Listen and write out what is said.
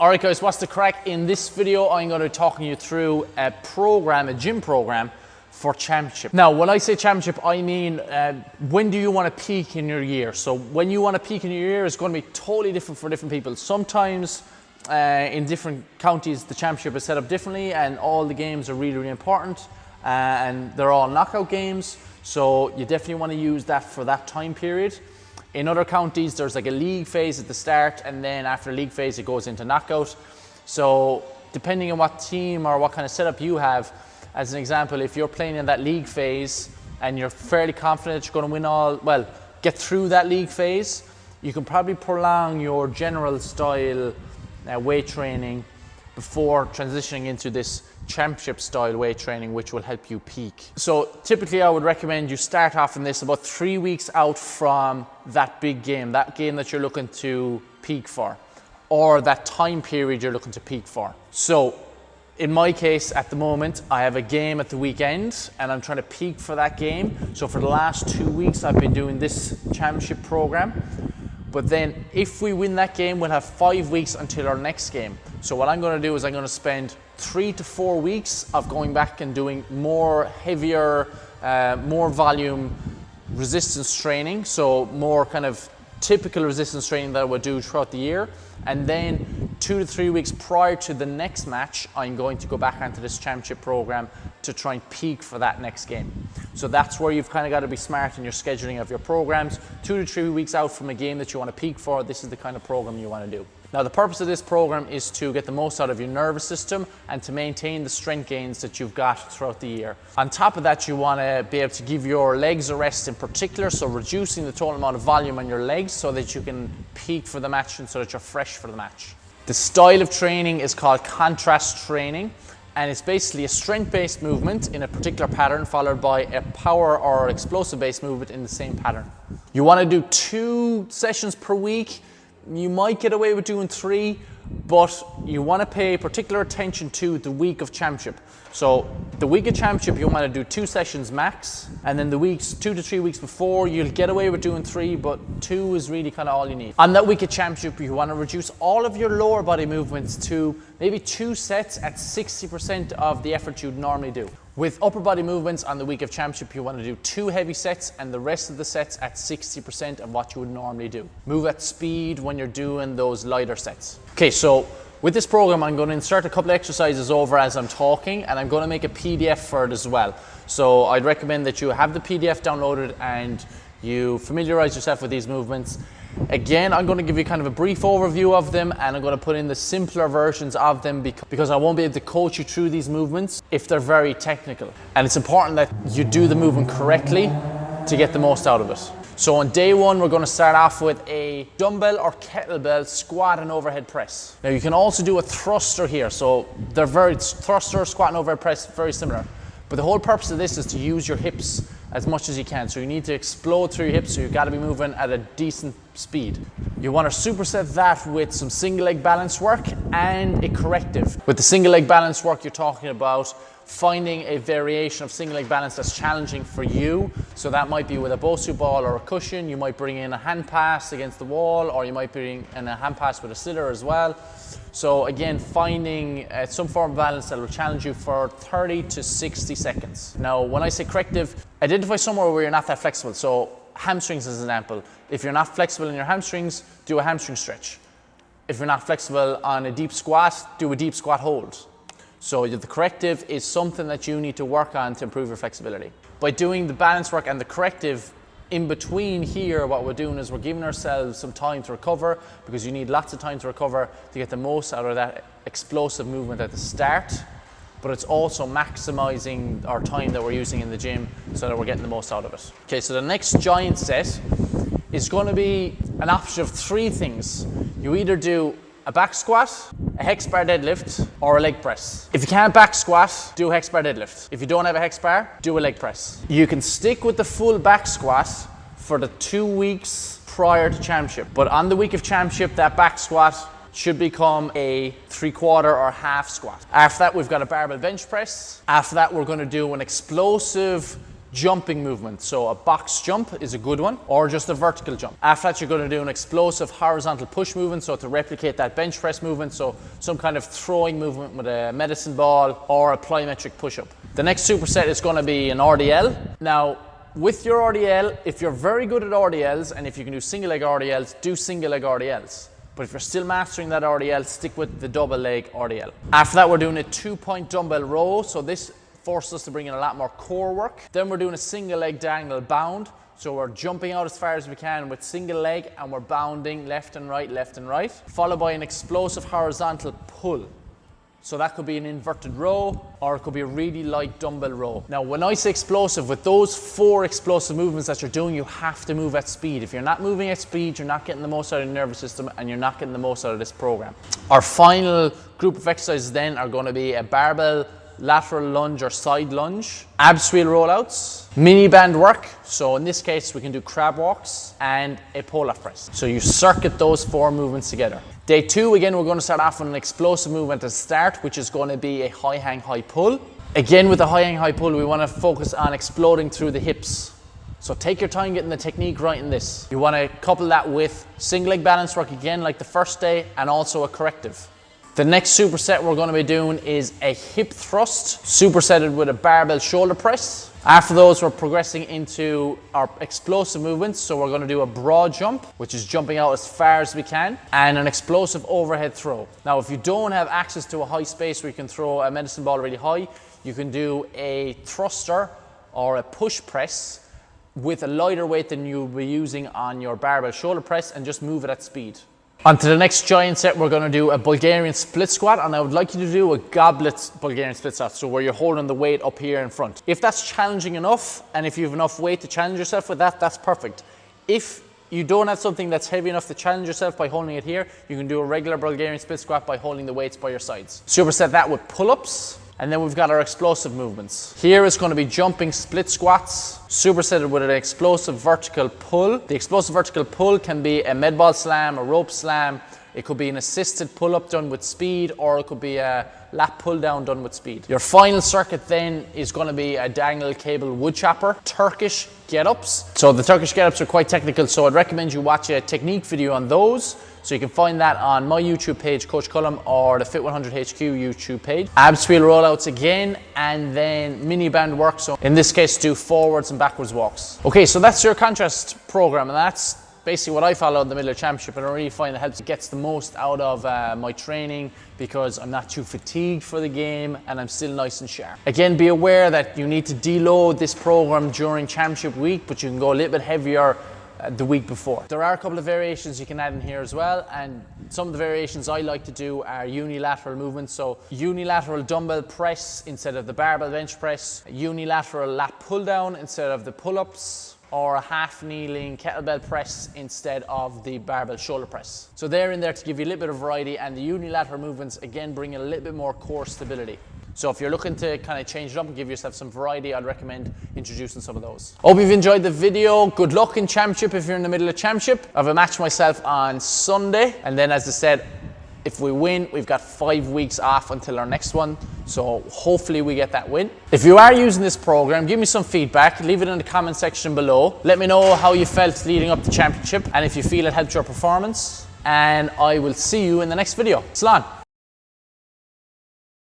Alright guys, what's the crack? In this video I'm going to be talking you through a gym program for championship. Now when I say championship I mean when do you want to peak in your year. So when you want to peak in your year is going to be totally different for different people. Sometimes in different counties the championship is set up differently and all the games are really important and they're all knockout games, so you definitely want to use that for that time period. In other counties, there's like a league phase at the start, and then after the league phase, it goes into knockout. So depending on what team or what kind of setup you have, as an example, if you're playing in that league phase and you're fairly confident you're going to win get through that league phase, you can probably prolong your general style weight training before transitioning into this championship style weight training, which will help you peak. So typically I would recommend you start off in this about 3 weeks out from that big game, that you're looking to peak for, or that time period you're looking to peak for. So in my case at the moment, I have a game at the weekend and I'm trying to peak for that game. So for the last 2 weeks I've been doing this championship program. But then if we win that game, we'll have 5 weeks until our next game. So what I'm going to do is I'm going to spend 3 to 4 weeks of going back and doing more heavier, more volume resistance training. So more kind of typical resistance training that I would do throughout the year. And then 2 to 3 weeks prior to the next match, I'm going to go back onto this championship program to try and peak for that next game. So that's where you've kind of got to be smart in your scheduling of your programs. 2 to 3 weeks out from a game that you want to peak for, this is the kind of program you want to do. Now the purpose of this program is to get the most out of your nervous system and to maintain the strength gains that you've got throughout the year. On top of that, you want to be able to give your legs a rest in particular, so reducing the total amount of volume on your legs so that you can peak for the match and so that you're fresh for the match. The style of training is called contrast training, and it's basically a strength-based movement in a particular pattern followed by a power or explosive-based movement in the same pattern. You want to do 2 sessions per week. You might get away with doing 3, but you want to pay particular attention to the week of championship. So the week of championship you want to do 2 sessions max, and then the weeks 2 to 3 weeks before you'll get away with doing 3, but 2 is really kind of all you need. On that week of championship you want to reduce all of your lower body movements to maybe 2 sets at 60% of the effort you'd normally do. With upper body movements on the week of championship, you want to do 2 heavy sets and the rest of the sets at 60% of what you would normally do. Move at speed when you're doing those lighter sets. Okay, so with this program, I'm going to insert a couple of exercises over as I'm talking, and I'm going to make a PDF for it as well. So I'd recommend that you have the PDF downloaded and you familiarize yourself with these movements. Again, I'm going to give you kind of a brief overview of them, and I'm going to put in the simpler versions of them because I won't be able to coach you through these movements if they're very technical. And it's important that you do the movement correctly to get the most out of it. So on day 1, we're going to start off with a dumbbell or kettlebell squat and overhead press. Now you can also do a thruster here. So they're thruster, squat and overhead press, very similar. But the whole purpose of this is to use your hips as much as you can. So you need to explode through your hips, so you've got to be moving at a decent speed. You want to superset that with some single leg balance work and a corrective. With the single leg balance work, you're talking about finding a variation of single leg balance that's challenging for you. So that might be with a Bosu ball or a cushion. You might bring in a hand pass against the wall, or you might bring in a hand pass with a sitter as well. So again, finding some form of balance that will challenge you for 30 to 60 seconds. Now, when I say corrective, identify somewhere where you're not that flexible. So hamstrings as an example. If you're not flexible in your hamstrings, do a hamstring stretch. If you're not flexible on a deep squat, do a deep squat hold. So the corrective is something that you need to work on to improve your flexibility. By doing the balance work and the corrective in between here, what we're doing is we're giving ourselves some time to recover, because you need lots of time to recover to get the most out of that explosive movement at the start. But it's also maximizing our time that we're using in the gym so that we're getting the most out of it. Okay, so the next giant set is going to be an option of 3 things. You either do a back squat, a hex bar deadlift, or a leg press. If you can't back squat, do a hex bar deadlift. If you don't have a hex bar, do a leg press. You can stick with the full back squat for the 2 weeks prior to championship. But on the week of championship, that back squat should become a 3/4 or half squat. After that, we've got a barbell bench press. After that, we're going to do an explosive jumping movement. So a box jump is a good one, or just a vertical jump. After that, you're going to do an explosive horizontal push movement, so to replicate that bench press movement, so some kind of throwing movement with a medicine ball or a plyometric push-up. The next superset is going to be an RDL. Now, with your RDL, if you're very good at RDLs and if you can do single leg RDLs, do single leg RDLs. But if you're still mastering that RDL, stick with the double leg RDL. After that, we're doing a 2-point dumbbell row. So this forces us to bring in a lot more core work. Then we're doing a single leg diagonal bound. So we're jumping out as far as we can with single leg and we're bounding left and right, followed by an explosive horizontal pull. So that could be an inverted row, or it could be a really light dumbbell row. Now, when I say explosive, with those 4 explosive movements that you're doing, you have to move at speed. If you're not moving at speed, you're not getting the most out of your nervous system and you're not getting the most out of this program. Our final group of exercises then are going to be a barbell lateral lunge or side lunge, abs wheel rollouts, mini band work. So in this case, we can do crab walks and a pull-up press. So you circuit those 4 movements together. Day 2, again, we're going to start off with an explosive movement at the start, which is going to be a high hang, high pull. Again, with the high hang, high pull, we want to focus on exploding through the hips. So take your time getting the technique right in this. You want to couple that with single leg balance work again, like the first day, and also a corrective. The next superset we're going to be doing is a hip thrust, supersetted with a barbell shoulder press. After those, we're progressing into our explosive movements. So we're going to do a broad jump, which is jumping out as far as we can, and an explosive overhead throw. Now, if you don't have access to a high space where you can throw a medicine ball really high, you can do a thruster or a push press with a lighter weight than you'll be using on your barbell shoulder press, and just move it at speed. On to the next giant set, we're going to do a Bulgarian split squat, and I would like you to do a goblet Bulgarian split squat, so where you're holding the weight up here in front. If that's challenging enough, and if you have enough weight to challenge yourself with that, that's perfect. If you don't have something that's heavy enough to challenge yourself by holding it here, you can do a regular Bulgarian split squat by holding the weights by your sides. Superset that with pull-ups. And then we've got our explosive movements. Here is going to be jumping split squats, supersetted with an explosive vertical pull. The explosive vertical pull can be a med ball slam, a rope slam. It could be an assisted pull-up done with speed, or it could be a lat pull-down done with speed. Your final circuit then is going to be a diagonal cable wood chopper, Turkish get-ups. So the Turkish get-ups are quite technical, so I'd recommend you watch a technique video on those. So you can find that on my YouTube page, Coach Colm, or the Fit100 HQ YouTube page. Abs wheel rollouts again, and then mini band work. So in this case, do forwards and backwards walks. Okay, so that's your contrast program, and that's basically what I follow in the Midler Championship, and I really find it helps, it gets the most out of my training, because I'm not too fatigued for the game and I'm still nice and sharp. Again, be aware that you need to deload this program during championship week, but you can go a little bit heavier the week before. There are a couple of variations you can add in here as well, and some of the variations I like to do are unilateral movements. So unilateral dumbbell press instead of the barbell bench press, unilateral lat pull down instead of the pull-ups, or a half kneeling kettlebell press instead of the barbell shoulder press. So they're in there to give you a little bit of variety, and the unilateral movements again bring in a little bit more core stability. So if you're looking to kind of change it up and give yourself some variety, I'd recommend introducing some of those. Hope you've enjoyed the video. Good luck in championship if you're in the middle of championship. I have a match myself on Sunday, and then as I said, if we win, we've got 5 weeks off until our next one. So hopefully we get that win. If you are using this program, give me some feedback. Leave it in the comment section below. Let me know how you felt leading up to championship and if you feel it helped your performance. And I will see you in the next video. Slán.